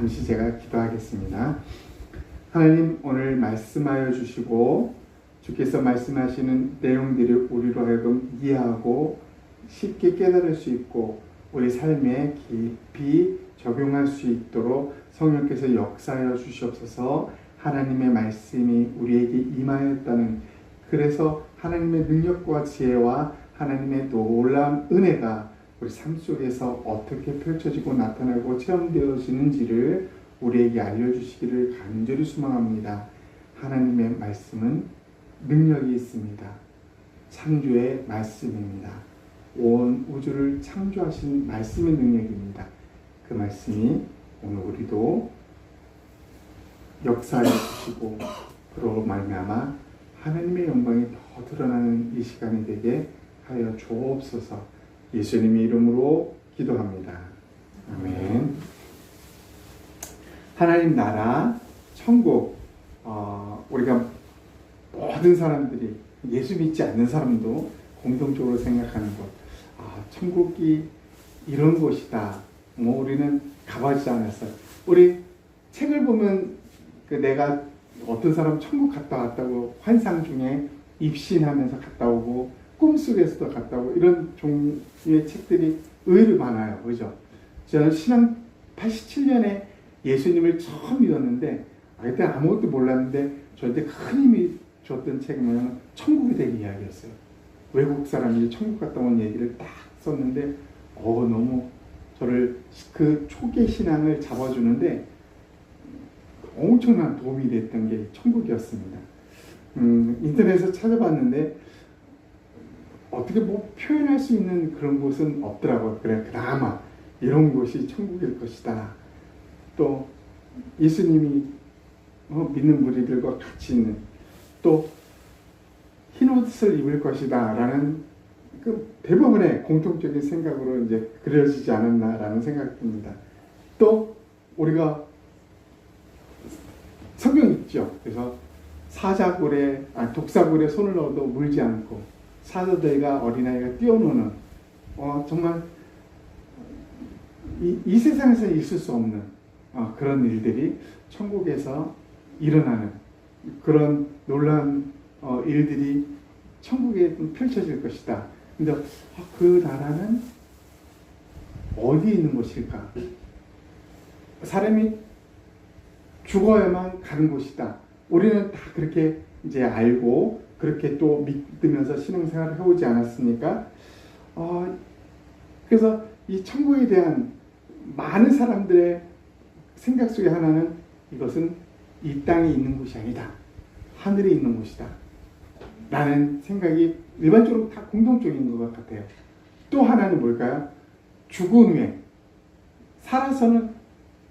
잠시 제가 기도하겠습니다. 하나님, 오늘 말씀하여 주시고 주께서 말씀하시는 내용들을 우리로 하여금 이해하고 쉽게 깨달을 수 있고 우리 삶에 깊이 적용할 수 있도록 성령께서 역사하여 주시옵소서. 하나님의 말씀이 우리에게 임하였다는, 그래서 하나님의 능력과 지혜와 하나님의 놀라운 은혜가 우리 삶 속에서 어떻게 펼쳐지고 나타나고 체험되어지는지를 우리에게 알려주시기를 간절히 소망합니다. 하나님의 말씀은 능력이 있습니다. 창조의 말씀입니다. 온 우주를 창조하신 말씀의 능력입니다. 그 말씀이 오늘 우리도 역사해 주시고 그로 말미암아 하나님의 영광이 더 드러나는 이 시간이 되게 하여 주옵소서. 예수님의 이름으로 기도합니다. 아멘. 하나님 나라, 천국, 우리가 모든 사람들이, 예수 믿지 않는 사람도 공동적으로 생각하는 것, 천국이 이런 곳이다. 우리는 가보지 않았어요. 우리 책을 보면 내가 어떤 사람 천국 갔다 왔다고 환상 중에 입신하면서 갔다 오고 꿈속에서도 갔다 오고 이런 종류의 책들이 의외로 많아요. 그죠? 저는 신앙 87년에 예수님을 처음 믿었는데 그때 아무것도 몰랐는데 저한테 큰 힘이 줬던 책이 뭐냐면 천국에 대한 이야기였어요. 외국 사람이 천국 갔다 온 얘기를 딱 썼는데 너무 저를 그 초기 신앙을 잡아주는데 엄청난 도움이 됐던 게 천국이었습니다. 인터넷에서 찾아봤는데 어떻게 표현할 수 있는 그런 곳은 없더라고요. 그래, 그나마 이런 곳이 천국일 것이다. 또 예수님이 믿는 무리들과 같이 있는, 또 흰옷을 입을 것이다 라는 그 대부분의 공통적인 생각으로 이제 그려지지 않았나라는 생각이 듭니다. 또 우리가 성경 있죠. 그래서 독사굴에 손을 넣어도 물지 않고 사자들과 어린아이가 뛰어노는, 정말 이 세상에서 있을 수 없는 그런 일들이 천국에서 일어나는 그런 놀라운 일들이 천국에 펼쳐질 것이다. 근데 그 나라는 어디에 있는 곳일까? 사람이 죽어야만 가는 곳이다. 우리는 다 그렇게 이제 알고 그렇게 또 믿으면서 신앙생활을 해오지 않았습니까? 그래서 이 천국에 대한 많은 사람들의 생각 속에 하나는 이것은 이 땅에 있는 곳이 아니다. 하늘에 있는 곳이다. 라는 생각이 일반적으로 다 공통적인 것 같아요. 또 하나는 뭘까요? 죽은 후에, 살아서는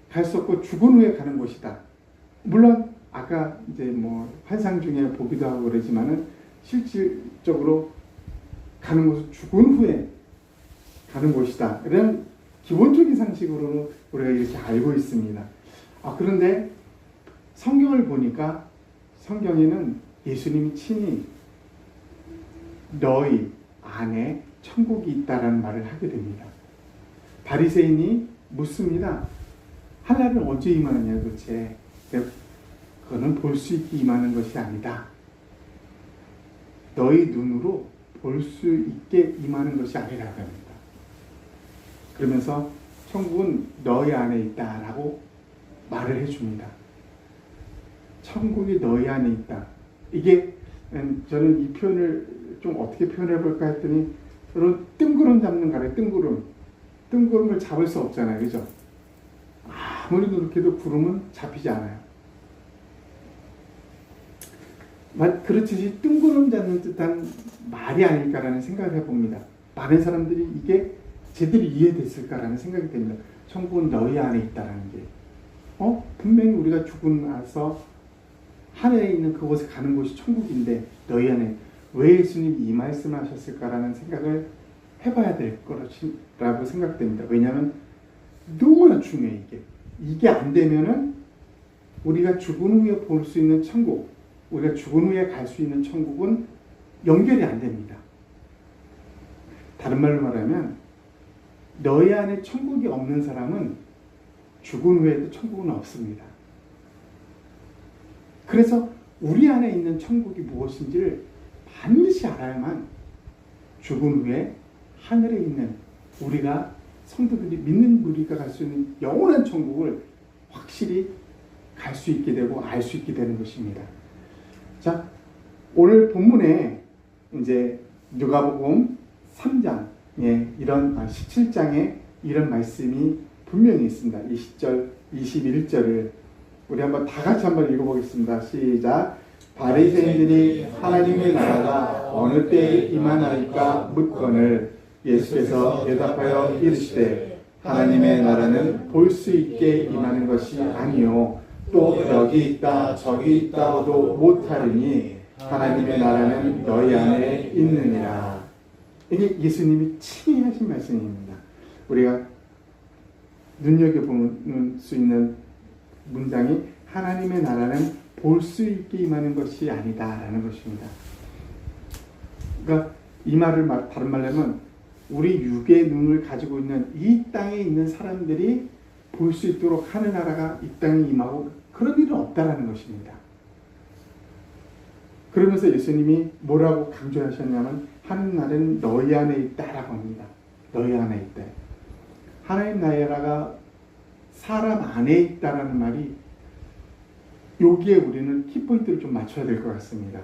갈 수 없고 죽은 후에 가는 곳이다. 물론 아까 이제 환상 중에 보기도 하고 그러지만은 실질적으로 가는 곳은 죽은 후에 가는 곳이다. 이런 기본적인 상식으로는 우리가 이렇게 알고 있습니다. 그런데 성경을 보니까 성경에는 예수님이 친히 너희 안에 천국이 있다라는 말을 하게 됩니다. 바리새인이 묻습니다. 하나님은 언제 임하느냐 도대체. 그거는 볼 수 있게 임하는 것이 아니다. 너희 눈으로 볼 수 있게 임하는 것이 아니라고 합니다. 그러면서 천국은 너희 안에 있다라고 말을 해줍니다. 천국이 너희 안에 있다. 이게 저는 이 표현을 좀 어떻게 표현해 볼까 했더니 저는 뜬구름 잡는 거래. 뜬구름을 잡을 수 없잖아요. 그죠? 아무리 노력해도 구름은 잡히지 않아요. 그렇듯이 뜬구름 잡는 듯한 말이 아닐까라는 생각을 해봅니다. 많은 사람들이 이게 제대로 이해됐을까라는 생각이 됩니다. 천국은 너희 안에 있다라는 게. 분명히 우리가 죽고 나서 하늘에 있는 그곳에 가는 곳이 천국인데 너희 안에 왜 예수님이 이 말씀을 하셨을까라는 생각을 해봐야 될 거라고 생각됩니다. 왜냐하면 너무나 중요해 이게 안 되면은 우리가 죽은 후에 볼 수 있는 천국, 우리가 죽은 후에 갈 수 있는 천국은 연결이 안 됩니다. 다른 말로 말하면 너희 안에 천국이 없는 사람은 죽은 후에도 천국은 없습니다. 그래서 우리 안에 있는 천국이 무엇인지를 반드시 알아야만 죽은 후에 하늘에 있는 우리가 성도들이 믿는 우리가 갈 수 있는 영원한 천국을 확실히 갈 수 있게 되고 알 수 있게 되는 것입니다. 자, 오늘 본문에 이제 누가복음 3장에 이런 17장에 이런 말씀이 분명히 있습니다. 20절, 21절을 우리 한번 다 같이 한번 읽어보겠습니다. 시작. 바리새인들이 하나님의 나라가 어느 때에 임하나이까 묻거늘 예수께서 대답하여 이르시되 하나님의 나라는 볼 수 있게 임하는 것이 아니요 또 여기 있다 저기 있다고도 못하리니 하나님의 나라는 너희 안에 있느니라. 이게 예수님이 친히 하신 말씀입니다. 우리가 눈여겨볼 수 있는 문장이 하나님의 나라는 볼 수 있게 임하는 것이 아니다라는 것입니다. 그러니까 이 말을 다른 말로 하면 우리 육의 눈을 가지고 있는 이 땅에 있는 사람들이 볼 수 있도록 하는 나라가 이 땅에 임하고 그런 일은 없다라는 것입니다. 그러면서 예수님이 뭐라고 강조하셨냐면 하나님 나라는 너희 안에 있다라고 합니다. 너희 안에 있다. 하나님 나라가 사람 안에 있다라는 말이 여기에 우리는 키포인트를 좀 맞춰야 될 것 같습니다.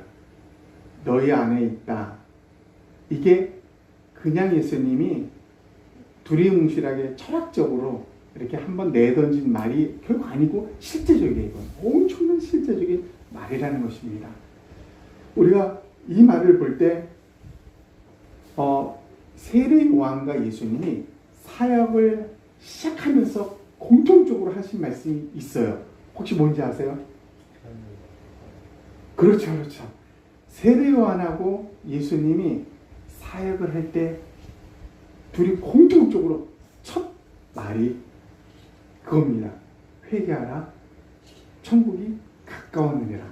너희 안에 있다. 이게 그냥 예수님이 두리뭉실하게 철학적으로 이렇게 한번 내던진 말이 결국 아니고 실제적이에요. 이건 엄청난 실제적인 말이라는 것입니다. 우리가 이 말을 볼 때 세례 요한과 예수님이 사역을 시작하면서 공통적으로 하신 말씀이 있어요. 혹시 뭔지 아세요? 그렇죠, 그렇죠. 세례 요한하고 예수님이 사역을 할 때 둘이 공통적으로 첫 말이 그겁니다. 회개하라, 천국이 가까웠느니라.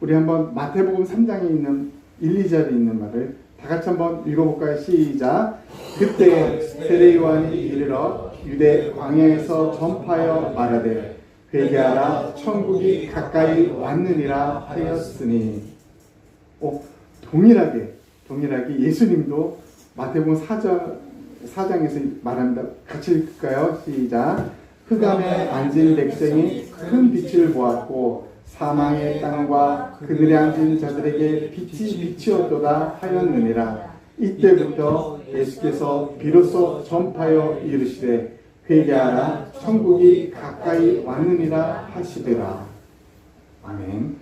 우리 한번 마태복음 3장에 있는 1, 2절에 있는 말을 다 같이 한번 읽어볼까요? 시작. 그때 세례 요한이 이르러 유대 광야에서 전파하여 말하되 회개하라 천국이 가까이 왔느니라 하였으니. 동일하게 예수님도 마태복음 4장에서 말합니다. 같이 읽을까요? 시작. 흑암에 앉은 백성이 큰 빛을 보았고 사망의 땅과 그들에 앉은 자들에게 빛이 비치었도다 하였느니라. 이때부터 예수께서 비로소 전파하여 이르시되 회개하라 천국이 가까이 왔느니라 하시더라. 아멘.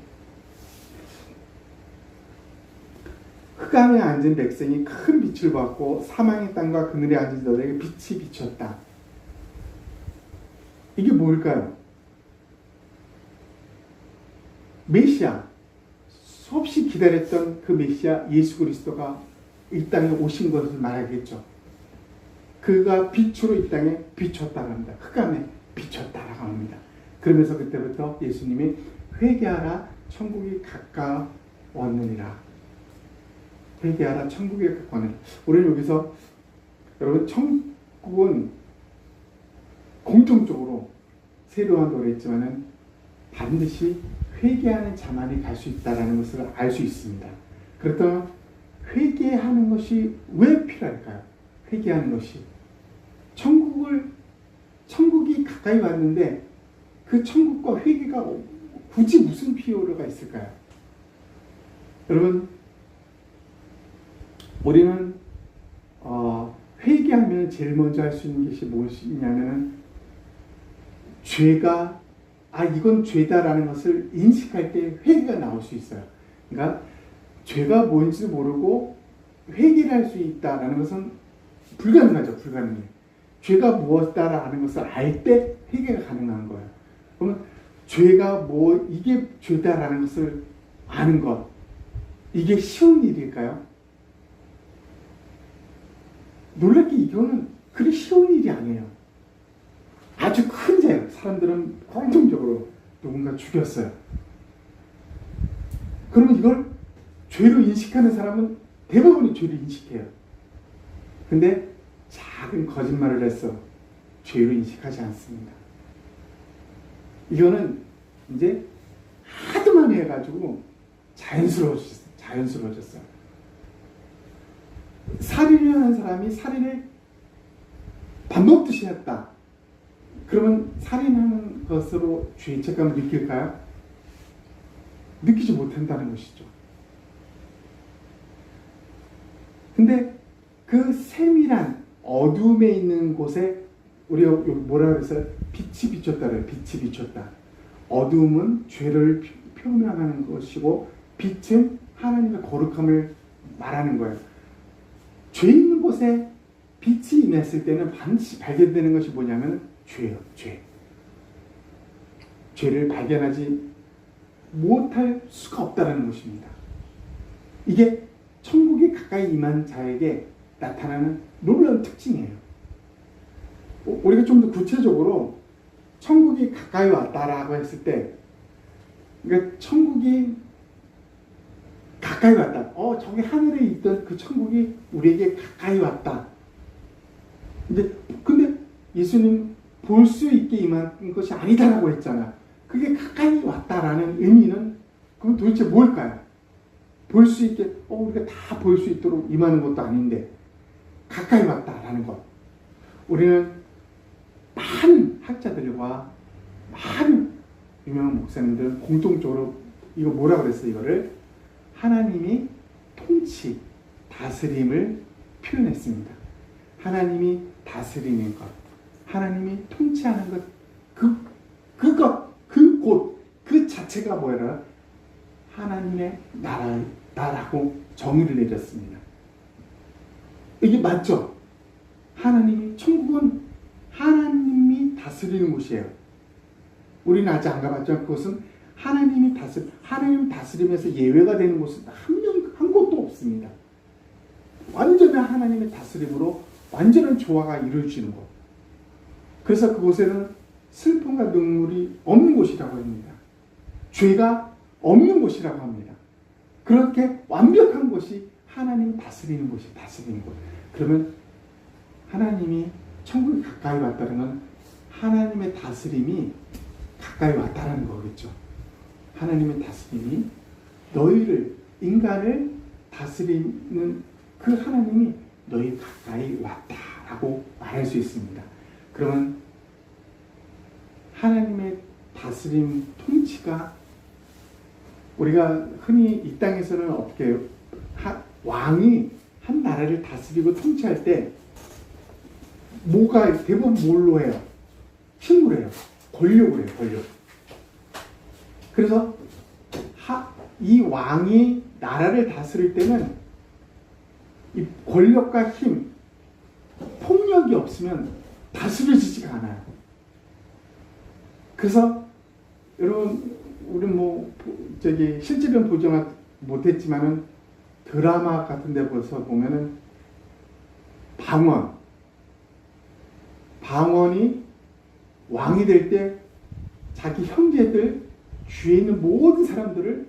흑암에 앉은 백성이 큰 빛을 받고 사망의 땅과 그늘에 앉은 자들에게 빛이 비쳤다. 이게 뭘까요? 메시아, 수없이 기다렸던 그 메시아 예수 그리스도가 이 땅에 오신 것을 말하겠죠. 그가 빛으로 이 땅에 비쳤다고 합니다. 흑암에 비쳤다라고 합니다. 그러면서 그때부터 예수님이 회개하라 천국이 가까웠느니라. 회개하라 천국이 가까웠느니라. 우리는 여기서 여러분 천국은 공통적으로 세례요한도 그랬지만은 반드시 회개하는 자만이 갈 수 있다는 것을 알 수 있습니다. 그렇다면 회개하는 것이 왜 필요할까요? 회개하는 것이 천국이 가까이 왔는데 그 천국과 회개가 굳이 무슨 필요가 있을까요? 여러분 우리는 회개하면 제일 먼저 할 수 있는 것이 무엇이냐면 죄가 이건 죄다라는 것을 인식할 때 회개가 나올 수 있어요. 그러니까 죄가 뭔지 모르고 회개를 할 수 있다라는 것은 불가능하죠. 불가능해. 죄가 무엇이다라는 것을 알 때 회개가 가능한 거예요. 그러면 죄가 이게 죄다라는 것을 아는 것, 이게 쉬운 일일까요? 놀랍게 이거는 그리 쉬운 일이 아니에요. 아주 큰 죄, 사람들은 공통적으로 누군가 죽였어요. 그러면 이걸 죄로 인식하는 사람은 대부분이 죄로 인식해요. 근데 작은 거짓말을 해서 죄로 인식하지 않습니다. 이거는 이제 하도 많이 해가지고 자연스러워졌어요. 살인을 하는 사람이 살인을 밥 먹듯이 했다. 그러면 살인하는 것으로 죄책감을 느낄까요? 느끼지 못한다는 것이죠. 근데 그 세밀한 어둠에 있는 곳에 우리가 뭐라 그랬어요? 빛이 비쳤다 그래요. 빛이 비쳤다. 어둠은 죄를 표명하는 것이고 빛은 하나님의 거룩함을 말하는 거예요. 죄 있는 곳에 빛이 임했을 때는 반드시 발견되는 것이 뭐냐면 죄예요. 죄를 발견하지 못할 수가 없다는 것입니다. 이게 천국이 가까이 임한 자에게 나타나는 놀라운 특징이에요. 우리가 좀 더 구체적으로 천국이 가까이 왔다라고 했을 때, 그러니까 천국이 가까이 왔다. 저기 하늘에 있던 그 천국이 우리에게 가까이 왔다. 근데 예수님 볼 수 있게 임한 것이 아니다라고 했잖아. 그게 가까이 왔다라는 의미는 그럼 도대체 뭘까요? 볼 수 있게 우리가 다 볼 수 있도록 임하는 것도 아닌데 가까이 왔다라는 것. 우리는 많은 학자들과 많은 유명한 목사님들은 공통적으로 이거 뭐라 그랬어요? 이거를 하나님이 통치, 다스림을 표현했습니다. 하나님이 다스리는 것, 하나님이 통치하는 것, 그곳, 그 자체가 뭐라? 하나님의 나라고 정의를 내렸습니다. 이게 맞죠? 천국은 하나님이 다스리는 곳이에요. 우리는 아직 안 가봤지만 그것은 하나님 다스림에서 예외가 되는 곳은 한 곳도 없습니다. 완전히 하나님의 다스림으로 완전한 조화가 이루어지는 곳. 그래서 그곳에는 슬픔과 눈물이 없는 곳이라고 합니다. 죄가 없는 곳이라고 합니다. 그렇게 완벽한 곳이 하나님 다스리는 곳이 다스리는 곳. 그러면 하나님이 천국이 가까이 왔다는 건 하나님의 다스림이 가까이 왔다는 거겠죠. 하나님의 다스림이 너희를, 인간을 다스리는 그 하나님이 너희 가까이 왔다라고 말할 수 있습니다. 그러면 하나님의 다스림, 통치가 우리가 흔히 이 땅에서는 어떻게 해요? 왕이 한 나라를 다스리고 통치할 때 대부분 뭘로 해요? 힘으로 해요. 권력으로 해요. 권력. 그래서 이 왕이 나라를 다스릴 때는 이 권력과 힘, 폭력이 없으면 다스려지지가 않아요. 그래서 여러분, 우리 실제로는 보지 못했지만은 드라마 같은 데 보면은 방언이 왕이 될 때 자기 형제들, 주위에 있는 모든 사람들을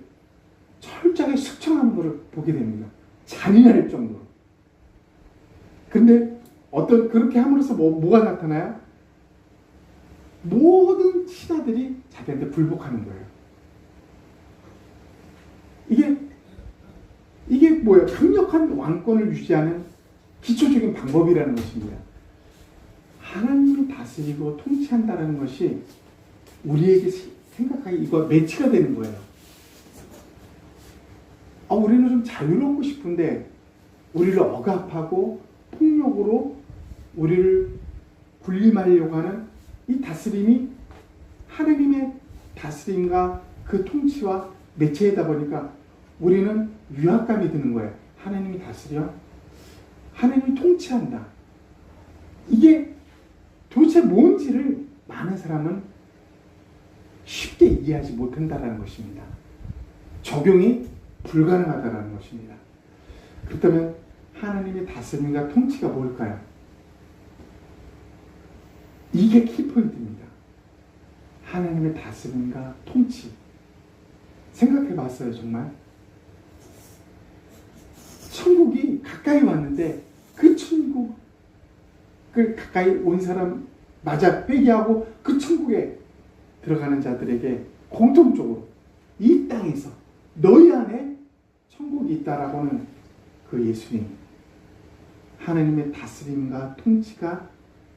철저하게 숙청하는 것을 보게 됩니다. 잔인할 정도로. 근데 그렇게 함으로써 뭐가 나타나요? 모든 신하들이 자기한테 불복하는 거예요. 이게 뭐예요? 강력한 왕권을 유지하는 기초적인 방법이라는 것입니다. 하나님이 다스리고 통치한다는 것이 우리에게 생각하기 이거 매치가 되는 거예요. 우리는 좀 자유롭고 싶은데 우리를 억압하고 폭력으로 우리를 군림하려고 하는 이 다스림이 하나님의 다스림과 그 통치와 매체이다 보니까 우리는 위압감이 드는 거예요. 하나님이 다스려? 하나님이 통치한다. 이게 도대체 뭔지를 많은 사람은 쉽게 이해하지 못한다는 것입니다. 적용이 불가능하다는 것입니다. 그렇다면 하나님의 다스림과 통치가 뭘까요? 이게 키포인트입니다. 하나님의 다스림과 통치. 생각해 봤어요, 정말? 천국이 가까이 왔는데 그 천국을 가까이 온 사람 마저 회개하고 그 천국에 들어가는 자들에게 공통적으로 이 땅에서 너희 안에 천국이 있다라고는 그 예수님, 하나님의 다스림과 통치가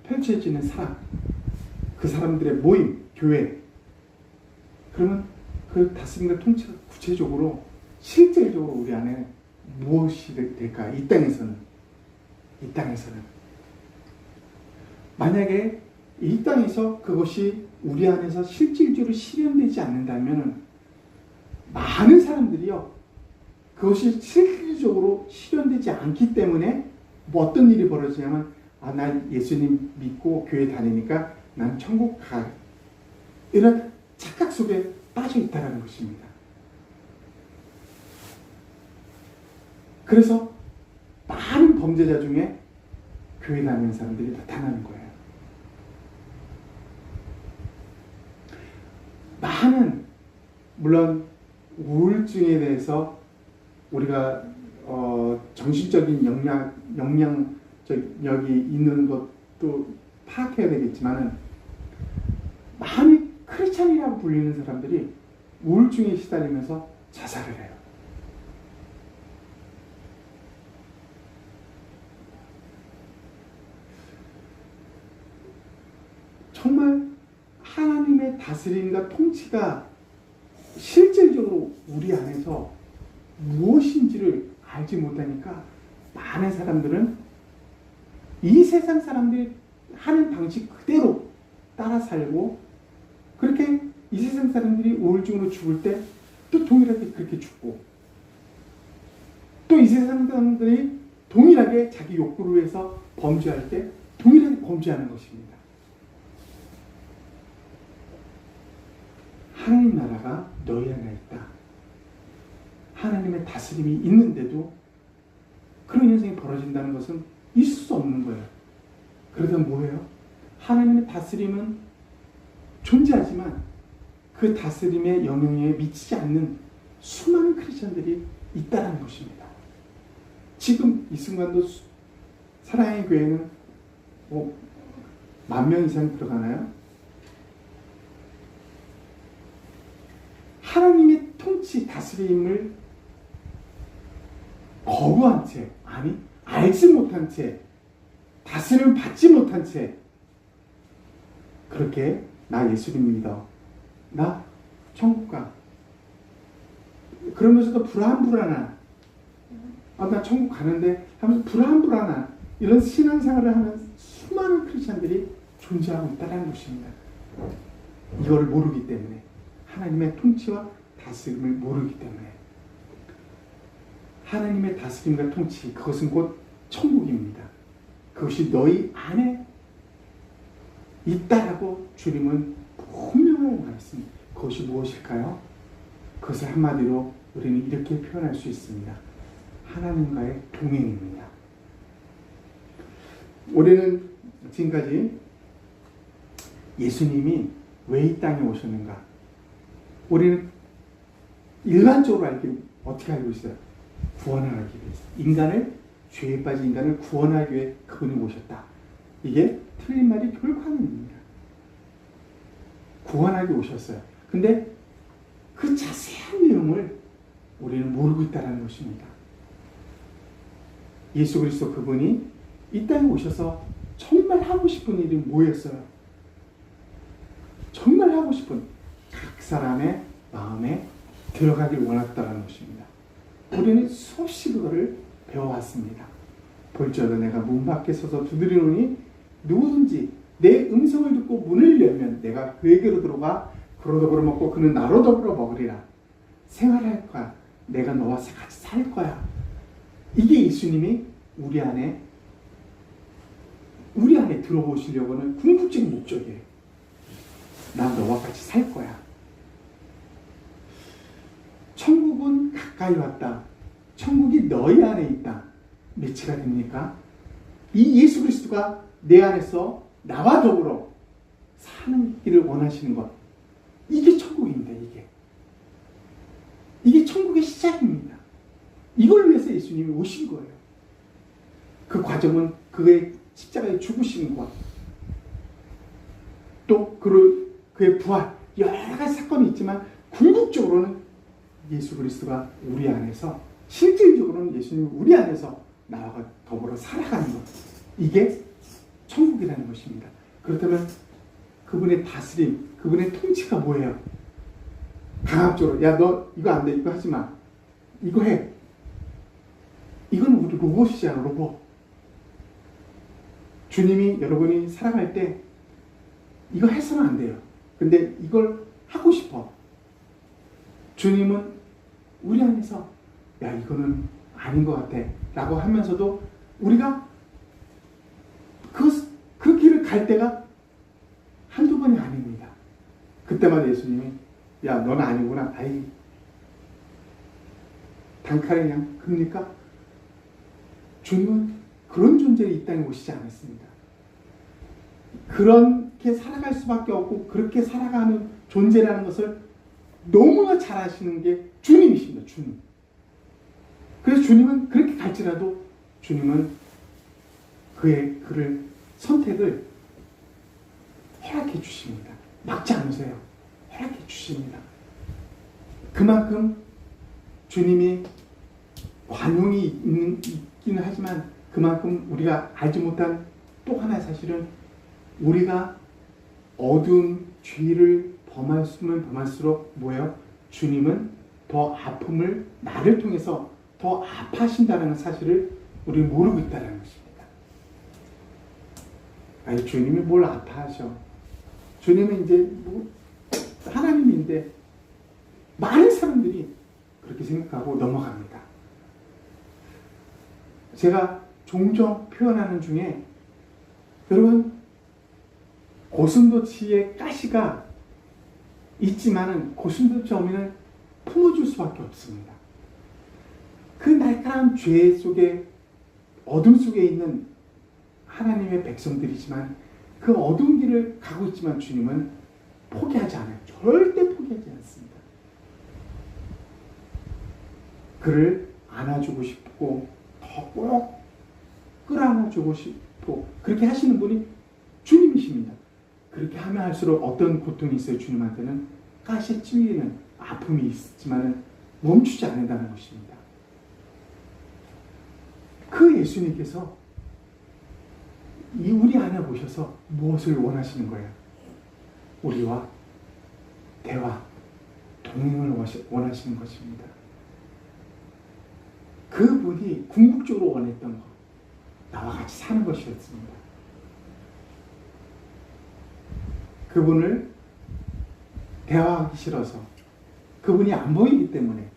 펼쳐지는 사람, 그 사람들의 모임, 교회. 그러면 그 다스림과 통치가 구체적으로 실질적으로 우리 안에 무엇이 될까? 이 땅에서는 만약에 이 땅에서 그것이 우리 안에서 실질적으로 실현되지 않는다면 많은 사람들이요, 그것이 실질적으로 실현되지 않기 때문에 뭐 어떤 일이 벌어지냐면, 난 예수님 믿고 교회 다니니까 난 천국 가, 이런 착각 속에 빠져 있다는 것입니다. 그래서 많은 범죄자 중에 교회 다니는 사람들이 나타나는 거예요. 많은, 물론 우울증에 대해서 우리가 정신적인 영향력이 있는 것도 파악해야 되겠지만은, 많이 크리스찬이라고 불리는 사람들이 우울증에 시달리면서 자살을 해요. 정말 하나님의 다스림과 통치가 실질적으로 우리 안에서 무엇인지를 알지 못하니까 많은 사람들은 이 세상 사람들이 하는 방식 그대로 따라 살고, 그렇게 이 세상 사람들이 우울증으로 죽을 때 또 동일하게 그렇게 죽고, 또 이 세상 사람들이 동일하게 자기 욕구를 위해서 범죄할 때 동일하게 범죄하는 것입니다. 하나님 나라가 너희 안에 있다. 하나님의 다스림이 있는데도 그런 현상이 벌어진다는 것은 있을 수 없는 거예요. 그러다 뭐예요? 하나님의 다스림은 존재하지만 그 다스림의 영향에 미치지 않는 수많은 크리스천들이 있다는 것입니다. 지금 이 순간도 사랑의 교회는 10,000명 이상 들어가나요? 하나님의 통치, 다스림을 거부한 채, 아니 알지 못한 채, 다스림을 받지 못한 채, 그렇게 나 예수님 믿어, 나 천국 가, 그러면서도 불안한, 나 천국 가는데 하면서 불안한 이런 신앙생활을 하는 수많은 크리스천들이 존재하고 있다는 것입니다. 이걸 모르기 때문에, 하나님의 통치와 다스림을 모르기 때문에. 하나님의 다스림과 통치, 그것은 곧 천국입니다. 그것이 너희 안에 있다라고 주님은 분명하게 말했습니다. 그것이 무엇일까요? 그것을 한마디로 우리는 이렇게 표현할 수 있습니다. 하나님과의 동행입니다. 우리는 지금까지 예수님이 왜 이 땅에 오셨는가? 우리는 일반적으로 어떻게 알고 있어요? 구원하기 위해서. 죄에 빠진 인간을 구원하기 위해 그분이 오셨다. 이게 틀린 말이 결코 아닙니다. 구원하기 오셨어요. 근데 그 자세한 내용을 우리는 모르고 있다는 것입니다. 예수 그리스도 그분이 이 땅에 오셔서 정말 하고 싶은 일이 뭐였어요? 정말 하고 싶은, 각 사람의 마음에 들어가길 원했다는 것입니다. 우리는 수없이 그거를 배워왔습니다. 볼지어다 내가 문 밖에 서서 두드리노니 누구든지 내 음성을 듣고 문을 열면 내가 그에게로 들어가 그로 더불어 먹고 그는 나로 더불어 먹으리라. 생활할 거야. 내가 너와 같이 살 거야. 이게 예수님이 우리 안에 들어오시려고 하는 궁극적인 목적이에요. 난 너와 같이 살 거야. 천국은 가까이 왔다. 천국이 너희 안에 있다. 매치가 됩니까? 이 예수 그리스도가 내 안에서 나와 더불어 사는 길을 원하시는 것. 이게 천국입니다. 이게 천국의 시작입니다. 이걸 위해서 예수님이 오신 거예요. 그 과정은 그의 십자가에 죽으시는 것, 또 그의 부활, 여러 가지 사건이 있지만 궁극적으로는 예수 그리스도가 우리 안에서, 실질적으로는 예수님이 우리 안에서 나와 더불어 살아가는 것, 이게 천국이라는 것입니다. 그렇다면 그분의 다스림, 그분의 통치가 뭐예요? 강압적으로 야 너 이거 안 돼, 이거 하지 마, 이거 해. 이건 우리 로봇이잖아, 로봇. 주님이 여러분이 살아갈 때 이거 해서는 안 돼요. 근데 이걸 하고 싶어. 주님은 우리 안에서 야 이거는 아닌 것 같아 라고 하면서도 우리가 그 길을 갈 때가 한두 번이 아닙니다. 그때마다 예수님이 야 너는 아니구나, 아이 단칼에 그냥 그러니까 주님은 그런 존재로 이 땅에 오시지 않았습니다. 그렇게 살아갈 수밖에 없고 그렇게 살아가는 존재라는 것을 너무나 잘 아시는 게 주님이십니다. 주님. 그래서 주님은 그렇게 갈지라도 주님은 그를 선택을 허락해 주십니다. 막지 않으세요. 허락해 주십니다. 그만큼 주님이 관용이 있기는 하지만 그만큼 우리가 알지 못한 또 하나의 사실은 우리가 어두운 죄를 범하면 범할수록 뭐예요? 주님은 더 아픔을 나를 통해서 더 아파하신다는 사실을 우리 모르고 있다는 것입니다. 아니 주님이 뭘 아파하셔? 주님은 이제 뭐 하나님인데 많은 사람들이 그렇게 생각하고 넘어갑니다. 제가 종종 표현하는 중에 여러분 고슴도치의 가시가 있지만은 고슴도치 어미는 품어줄 수밖에 없습니다. 그 날카로운 죄 속에 어둠 속에 있는 하나님의 백성들이지만 그 어두운 길을 가고 있지만 주님은 포기하지 않아요. 절대 포기하지 않습니다. 그를 안아주고 싶고 더 꼭 끌어안아주고 싶고 그렇게 하시는 분이 주님이십니다. 그렇게 하면 할수록 어떤 고통이 있어요. 주님한테는 가시에 찔리는 아픔이 있지만 멈추지 않는다는 것입니다. 그 예수님께서 우리 안에 오셔서 무엇을 원하시는 거예요? 우리와 대화, 동행을 원하시는 것입니다. 그분이 궁극적으로 원했던 것, 나와 같이 사는 것이었습니다. 그분을 대화하기 싫어서, 그분이 안 보이기 때문에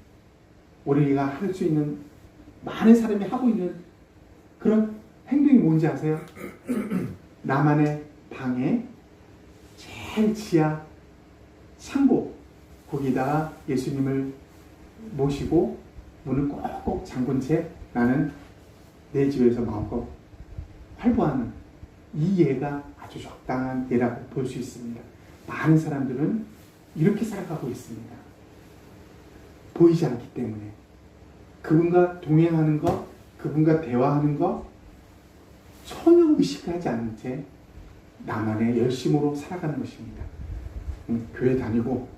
우리가 할 수 있는, 많은 사람이 하고 있는 그런 행동이 뭔지 아세요? 나만의 방에 제일 지하 창고, 거기다가 예수님을 모시고 문을 꼭꼭 잠근 채 나는 내 집에서 마음껏 활보하는 이 예가 아주 적당한 예라고 볼 수 있습니다. 많은 사람들은 이렇게 살아가고 있습니다. 보이지 않기 때문에 그분과 동행하는 것, 그분과 대화하는 것 전혀 의식하지 않은 채 나만의 열심으로 살아가는 것입니다. 교회 다니고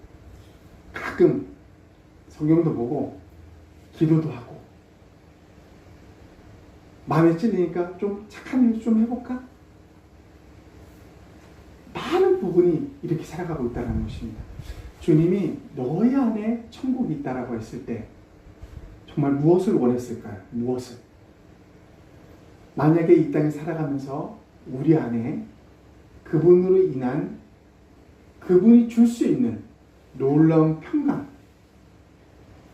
가끔 성경도 보고 기도도 하고 마음에 찔리니까 좀 착한 일 좀 해볼까? 많은 부분이 이렇게 살아가고 있다는 것입니다. 주님이 너희 안에 천국이 있다라고 했을 때 정말 무엇을 원했을까요? 무엇을? 만약에 이 땅에 살아가면서 우리 안에 그분으로 인한 그분이 줄 수 있는 놀라운 평강,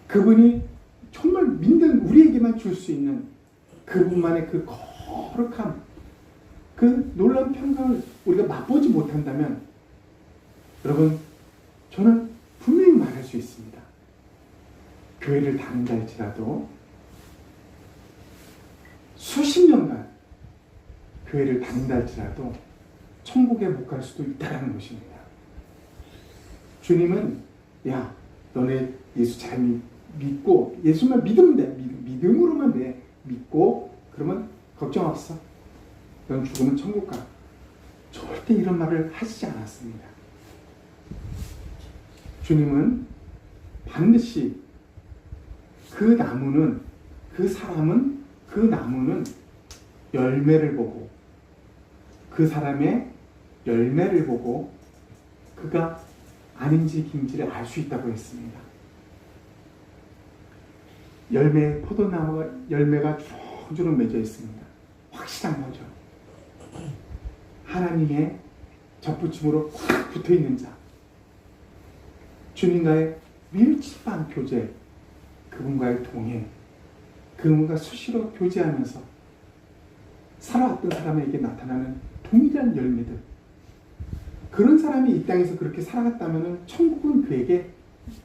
그분이 정말 믿는 우리에게만 줄 수 있는 그분만의 그 거룩함, 그 놀라운 평강을 우리가 맛보지 못한다면 여러분 저는 분명히 말할 수 있습니다. 교회를 다닌다 할지라도 수십 년간 교회를 다닌다 할지라도 천국에 못 갈 수도 있다는 것입니다. 주님은 야 너네 예수 잘 믿고 예수만 믿으면 돼. 믿음으로만 돼. 믿고 그러면 걱정 없어. 넌 죽으면 천국 가. 절대 이런 말을 하시지 않았습니다. 주님은 반드시 그 나무는, 그 사람은, 그 나무는 열매를 보고, 그 사람의 열매를 보고 그가 아닌지 긴지를 알 수 있다고 했습니다. 포도나무가 열매가 주렁주렁 맺어 있습니다. 확실한 거죠. 하나님의 접붙임으로 꽉 붙어 있는 자, 주님과의 밀집한 교제, 그분과의 동행, 그분과 수시로 교제하면서 살아왔던 사람에게 나타나는 동일한 열매들, 그런 사람이 이 땅에서 그렇게 살아갔다면 천국은 그에게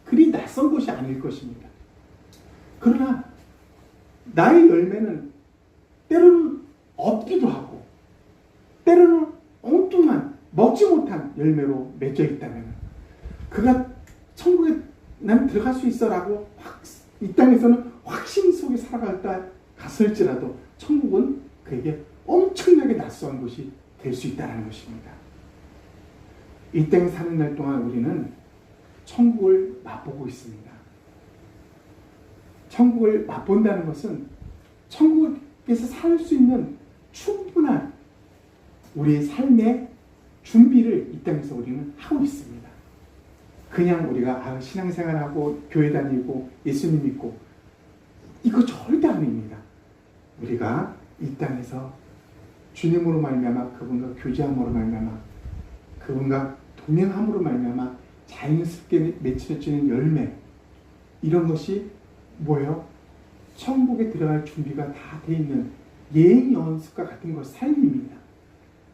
그리 낯선 것이 아닐 것입니다. 그러나 나의 열매는 때로는 없기도 하고 때로는 엉뚱한 먹지 못한 열매로 맺어 있다면 그가 천국에 난 들어갈 수 있어 라고 이 땅에서는 확신 속에 살아갔다 갔을지라도 천국은 그에게 엄청나게 낯선 곳이 될 수 있다는 것입니다. 이 땅에 사는 날 동안 우리는 천국을 맛보고 있습니다. 천국을 맛본다는 것은 천국에서 살 수 있는 충분한 우리의 삶의 준비를 이 땅에서 우리는 하고 있습니다. 그냥 우리가 신앙생활하고 교회 다니고 예수님 믿고 이거 절대 아닙니다. 우리가 이 땅에서 주님으로 말미암아 그분과 교제함으로 말미암아 그분과 동행함으로 말미암아 자연스럽게 맺혀지는 열매, 이런 것이 뭐예요? 천국에 들어갈 준비가 다 돼 있는 예행 연습과 같은 것, 삶입니다.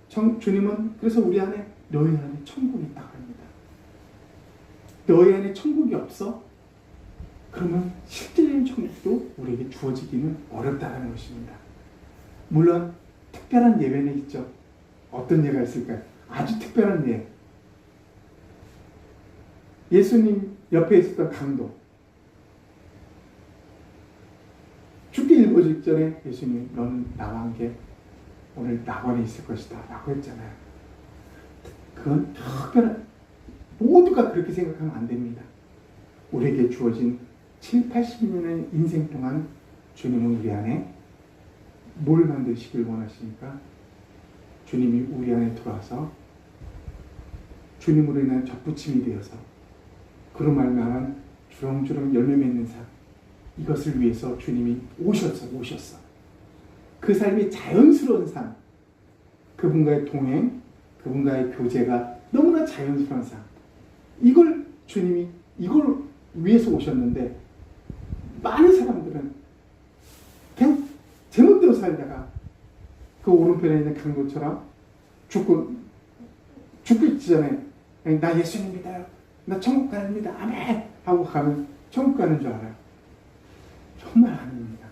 주님은 그래서 우리 안에 너희 안에 천국이 있다고 합니다. 너희 안에 천국이 없어? 그러면 실제적인 천국도 우리에게 주어지기는 어렵다는 것입니다. 물론 특별한 예배는 있죠. 어떤 예가 있을까요? 아주 특별한 예. 예수님 옆에 있었던 강도. 죽기 일보 직전에 예수님, 너는 나와 함께 오늘 낙원에 있을 것이다 라고 했잖아요. 그건 특별한, 모두가 그렇게 생각하면 안 됩니다. 우리에게 주어진 7, 80년의 인생 동안 주님은 우리 안에 뭘 만드시길 원하시니까 주님이 우리 안에 들어와서 주님으로 인한 접붙임이 되어서 그로 말미암아 주렁주렁 열매 맺는 삶, 이것을 위해서 주님이 오셨어. 그 삶이 자연스러운 삶, 그분과의 동행, 그분과의 교제가 너무나 자연스러운 삶, 이걸 주님이 이걸 위해서 오셨는데 많은 사람들은 그냥 제멋대로 살다가 그 오른편에 있는 강도처럼 죽고 있기 전에 나 예수님 믿어요, 나 천국 갑니다, 아멘 하고 가면 천국 가는 줄 알아요. 정말 아닙니다.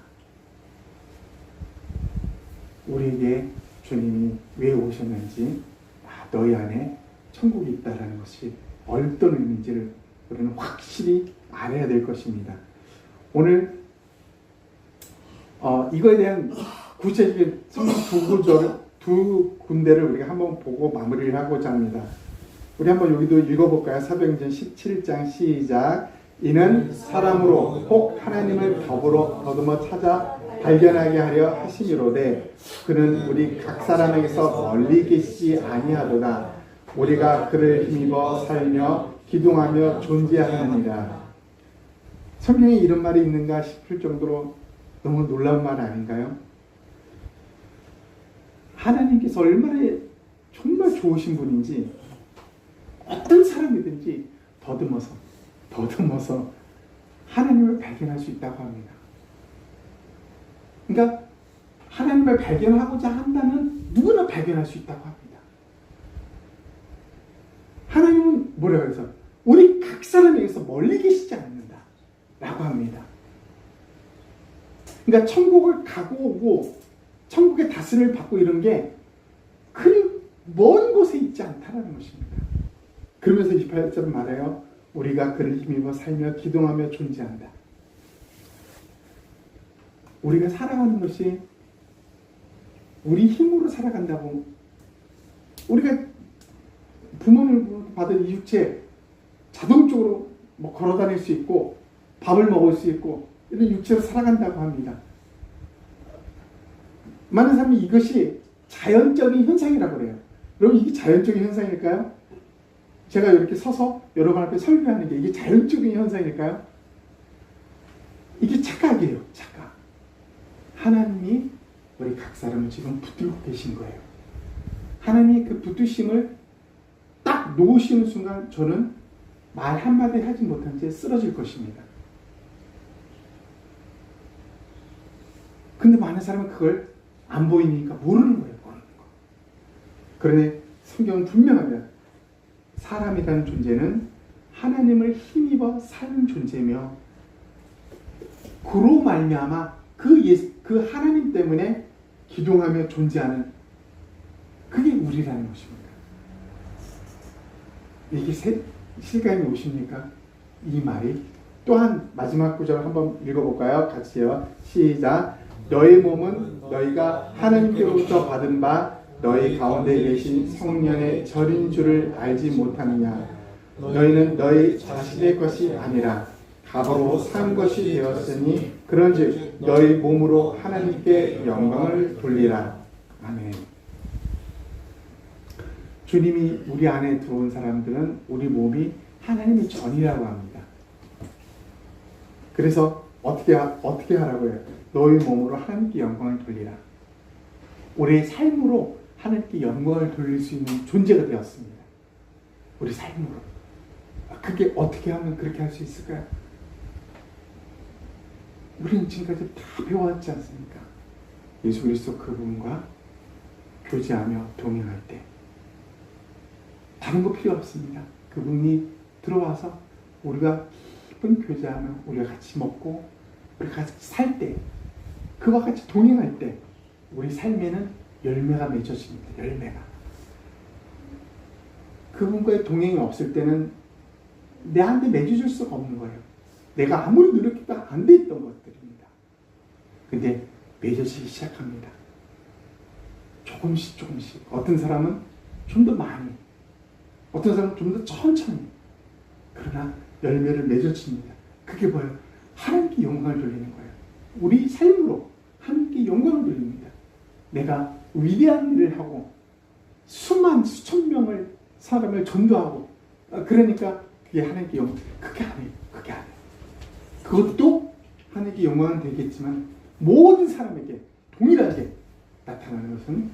우리에게 주님이 왜 오셨는지, 너희 안에 천국이 있다는 것이 어떤 의미인지를 우리는 확실히 알아야 될 것입니다. 오늘 이거에 대한 구체적인 성경 두 군데를 우리가 한번 보고 마무리를 하고자 합니다. 우리 한번 여기도 읽어볼까요? 사도행전 17장 시작. 이는 사람으로 혹 하나님을 더듬어 찾아 발견하게 하려 하심이로되 그는 우리 각 사람에게서 멀리 계시지 아니하도다. 우리가 그를 힘입어 살며 기동하며 존재하느니라. 성경에 이런 말이 있는가 싶을 정도로 너무 놀라운 말 아닌가요? 하나님께서 얼마나 정말 좋으신 분인지 어떤 사람이든지 더듬어서 하나님을 발견할 수 있다고 합니다. 그러니까 하나님을 발견하고자 한다면 누구나 발견할 수 있다고 합니다. 하나님은 뭐라고 해서 우리 각 사람에게서 멀리 계시지 않는다 라고 합니다. 그러니까 천국을 가고 오고 천국의 다스림을 받고 이런 게 그리 먼 곳에 있지 않다라는 것입니다. 그러면서 28절은 말해요. 우리가 그를 힘입어 살며 기동하며 존재한다. 우리가 살아가는 것이 우리 힘으로 살아간다고, 우리가 부모를 받은 이 육체 자동적으로 뭐 걸어 다닐 수 있고 밥을 먹을 수 있고 이런 육체로 살아간다고 합니다. 많은 사람이 이것이 자연적인 현상이라고 그래요. 여러분 이게 자연적인 현상일까요? 제가 이렇게 서서 여러분 앞에 설교하는 게 이게 자연적인 현상일까요? 이게 착각이에요. 착각. 하나님이 우리 각 사람을 지금 붙들고 계신 거예요. 하나님이 그 붙드심을 딱 놓으시는 순간 저는 말 한마디 하지 못한 채 쓰러질 것입니다. 근데 많은 사람은 그걸 안 보이니까 모르는 거예요. 모르는 거. 그러니 성경은 분명합니다. 사람이라는 존재는 하나님을 힘입어 사는 존재며 그로 말미암아 그 하나님 때문에 기동하며 존재하는 그게 우리라는 것입니다. 이게 실감이 오십니까? 이 말이 또한 마지막 구절 한번 읽어볼까요? 같이요. 시작. 너희 몸은 너희가 하나님께로부터 받은 바 너희 가운데 계신 성령의 절인 줄을 알지 못하느냐. 너희는 너희 자신의 것이 아니라 값으로 산 것이 되었으니 그런즉 너희 몸으로 하나님께 영광을 돌리라. 아멘. 주님이 우리 안에 들어온 사람들은 우리 몸이 하나님의 전이라고 합니다. 그래서 어떻게 하라고 해요? 너희 몸으로 하나님께 영광을 돌리라. 우리의 삶으로 하나님께 영광을 돌릴 수 있는 존재가 되었습니다. 우리 삶으로. 그게 어떻게 하면 그렇게 할 수 있을까요? 우리는 지금까지 다 배워왔지 않습니까? 예수 그리스도 그분과 교제하며 동행할 때 다른 거 필요 없습니다. 그분이 들어와서 우리가 깊은 교제하며 우리가 같이 먹고 우리가 같이 살 때 그와 같이 동행할 때 우리 삶에는 열매가 맺어집니다. 열매가. 그분과의 동행이 없을 때는 내한테 맺어줄 수가 없는 거예요. 내가 아무리 노력해도 안 돼 있던 것들입니다. 근데 맺어지기 시작합니다. 조금씩 어떤 사람은 좀 더 많이, 어떤 사람은 좀 더 천천히. 그러나 열매를 맺어집니다. 그게 뭐예요? 하나님께 영광을 돌리는 거예요. 우리 삶으로 하나님께 영광을 돌립니다. 내가 위대한 일을 하고 수천 명을 사람을 전도하고 그러니까 그게 하나님께 영광. 그게 아니에요. 그것도 하나님께 영광은 되겠지만 모든 사람에게 동일하게 나타나는 것은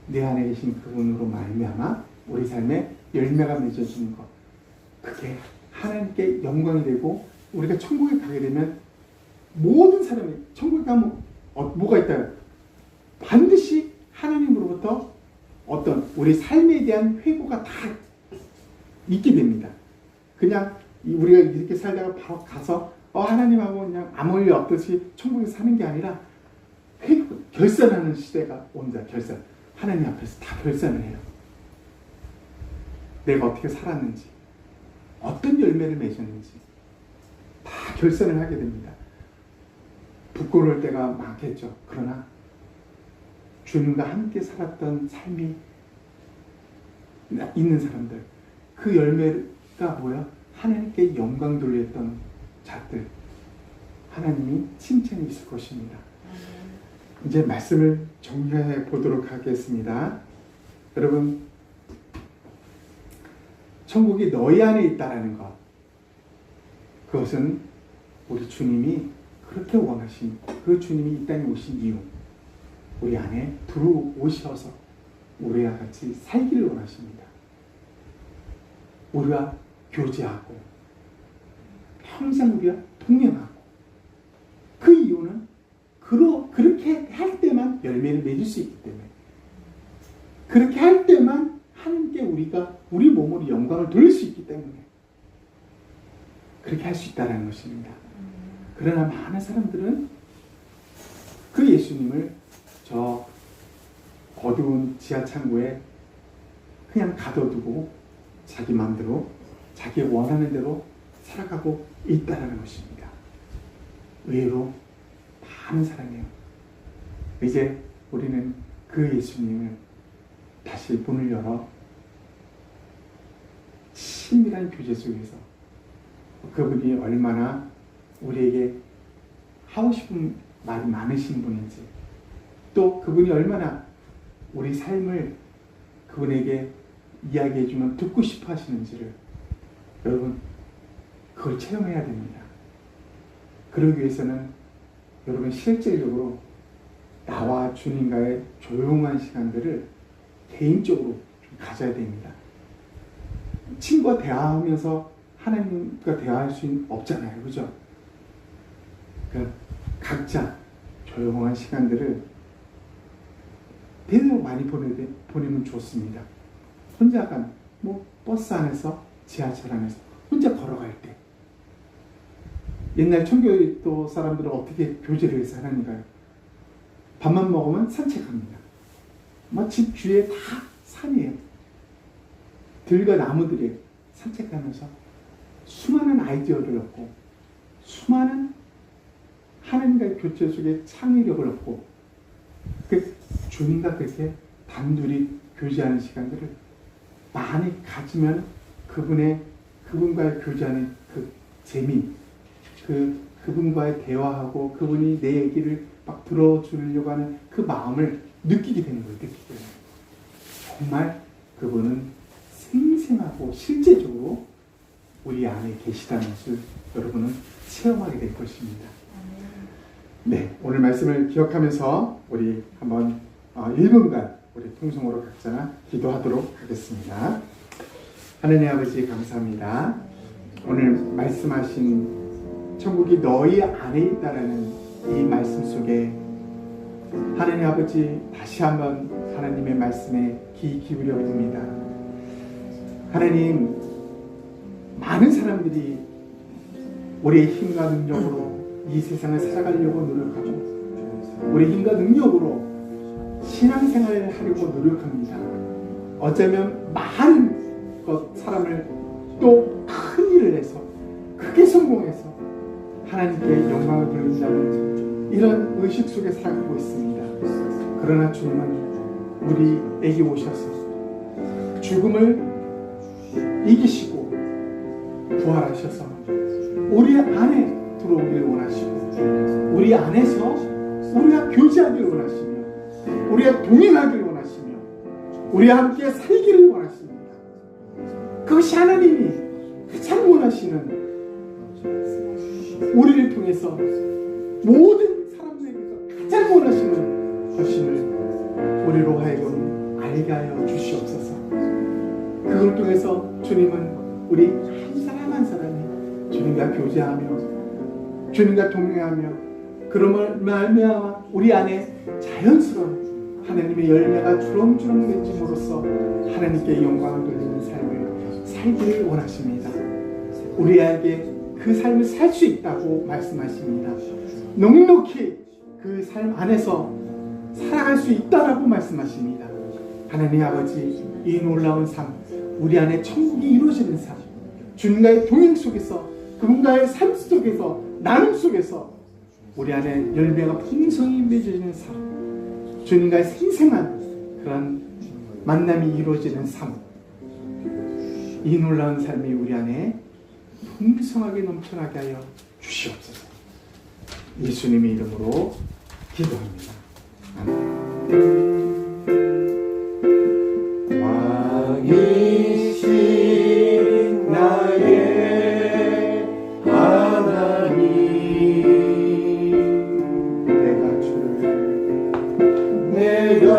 내 안에 계신 그분으로 말미암아 우리 삶에 열매가 맺어지는 것. 그게 하나님께 영광이 되고 우리가 천국에 가게 되면 모든 사람이 천국에 가면 뭐가 있다요? 반드시 하나님으로부터 어떤 우리 삶에 대한 회고가 다 있게 됩니다. 그냥 우리가 이렇게 살다가 바로 가서 하나님하고 그냥 아무 일 없듯이 천국에 사는 게 아니라 결산하는 시대가 온다. 결산. 하나님 앞에서 다 결산을 해요. 내가 어떻게 살았는지, 어떤 열매를 맺었는지 다 결산을 하게 됩니다. 부끄러울 때가 많겠죠. 그러나 주님과 함께 살았던 삶이 있는 사람들, 그 열매가 뭐야? 하나님께 영광 돌렸던 자들, 하나님이 칭찬이 있을 것입니다. 이제 말씀을 정리해 보도록 하겠습니다. 여러분, 천국이 너희 안에 있다라는 것, 그것은 우리 주님이 그렇게 원하신, 그 주님이 이 땅에 오신 이유, 우리 안에 들어오셔서 우리와 같이 살기를 원하십니다. 우리와 교제하고 평생 우리와 동행하고, 그 이유는 그렇게 할 때만 열매를 맺을 수 있기 때문에, 그렇게 할 때만 하나님께 우리가 우리 몸으로 영광을 돌릴 수 있기 때문에 그렇게 할 수 있다는 것입니다. 그러나 많은 사람들은 그 예수님을 저 어두운 지하창고에 그냥 가둬두고 자기 마음대로 자기 원하는 대로 살아가고 있다는 것입니다. 의외로 많은 사람이에요. 이제 우리는 그 예수님을 다시 문을 열어 친밀한 교제 속에서 그분이 얼마나 우리에게 하고 싶은 말이 많으신 분인지, 또 그분이 얼마나 우리 삶을 그분에게 이야기해주면 듣고 싶어 하시는지를 여러분 그걸 체험해야 됩니다. 그러기 위해서는 여러분 실질적으로 나와 주님과의 조용한 시간들을 개인적으로 좀 가져야 됩니다. 친구와 대화하면서 하나님과 대화할 수 없잖아요. 그죠? 그러니까 각자 조용한 시간들을 대단히 많이 보내면 좋습니다. 혼자 버스 안에서, 지하철 안에서, 혼자 걸어갈 때. 옛날 청교도 사람들은 어떻게 교제를 해서 하는가요? 밥만 먹으면 산책합니다. 집 주위에 다 산이에요. 들과 나무들이 산책하면서 수많은 아이디어를 얻고, 수많은 하나님과의 교제 속에 창의력을 얻고, 주님과 그렇게 단둘이 교제하는 시간들을 많이 가지면 그분과의 교제하는 그 재미, 그분과의 대화하고 그분이 내 얘기를 막 들어주려고 하는 그 마음을 느끼게 되는 거예요. 정말 그분은 생생하고 실제적으로 우리 안에 계시다는 것을 여러분은 체험하게 될 것입니다. 네, 오늘 말씀을 기억하면서 우리 한번 1분간 우리 통성으로 각자 기도하도록 하겠습니다. 하나님 아버지 감사합니다. 오늘 말씀하신 천국이 너희 안에 있다라는 이 말씀 속에 하나님 아버지 다시 한번 하나님의 말씀에 귀 기울여 봅니다. 하나님, 많은 사람들이 우리의 힘과 능력으로 이 세상을 살아가려고 노력하고 우리 힘과 능력으로 신앙생활을 하려고 노력합니다. 어쩌면 많은 사람을 또 큰 일을 해서 크게 성공해서 하나님께 영광을 돌린다는 이런 의식 속에 살아가고 있습니다. 그러나 주님은 우리에게 오셔서 죽음을 이기시고 부활하셔서 우리 안에 들어오기를 원하시고 우리 안에서 우리가 교제하기를 원하시며 우리가 동행하기를 원하시며 우리와 함께 살기를 원하십니다. 그것이 하나님이 가장 원하시는, 우리를 통해서 모든 사람들에게서 가장 원하시는 것임을 우리로 하여금 알게 하여 주시옵소서. 그걸 통해서 주님은 우리 한 사람 한 사람이 주님과 교제하며 주님과 동행하며 그러면 말미암아 우리 안에 자연스러운 하나님의 열매가 주렁주렁 맺힘으로써 하나님께 영광을 돌리는 삶을 살기를 원하십니다. 우리에게 그 삶을 살 수 있다고 말씀하십니다. 넉넉히 그 삶 안에서 살아갈 수 있다라고 말씀하십니다. 하나님 아버지, 이 놀라운 삶, 우리 안에 천국이 이루어지는 삶, 주님과의 동행 속에서 그분과의 삶 속에서 나눔 속에서 우리 안에 열매가 풍성히 맺어지는 삶, 주님과의 생생한 그런 만남이 이루어지는 삶, 이 놀라운 삶이 우리 안에 풍성하게 넘쳐나게 하여 주시옵소서. 예수님의 이름으로 기도합니다. 아멘. 왕이신 나의 하나님, 내가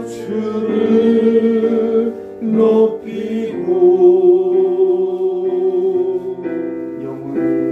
주를 높이고 영원히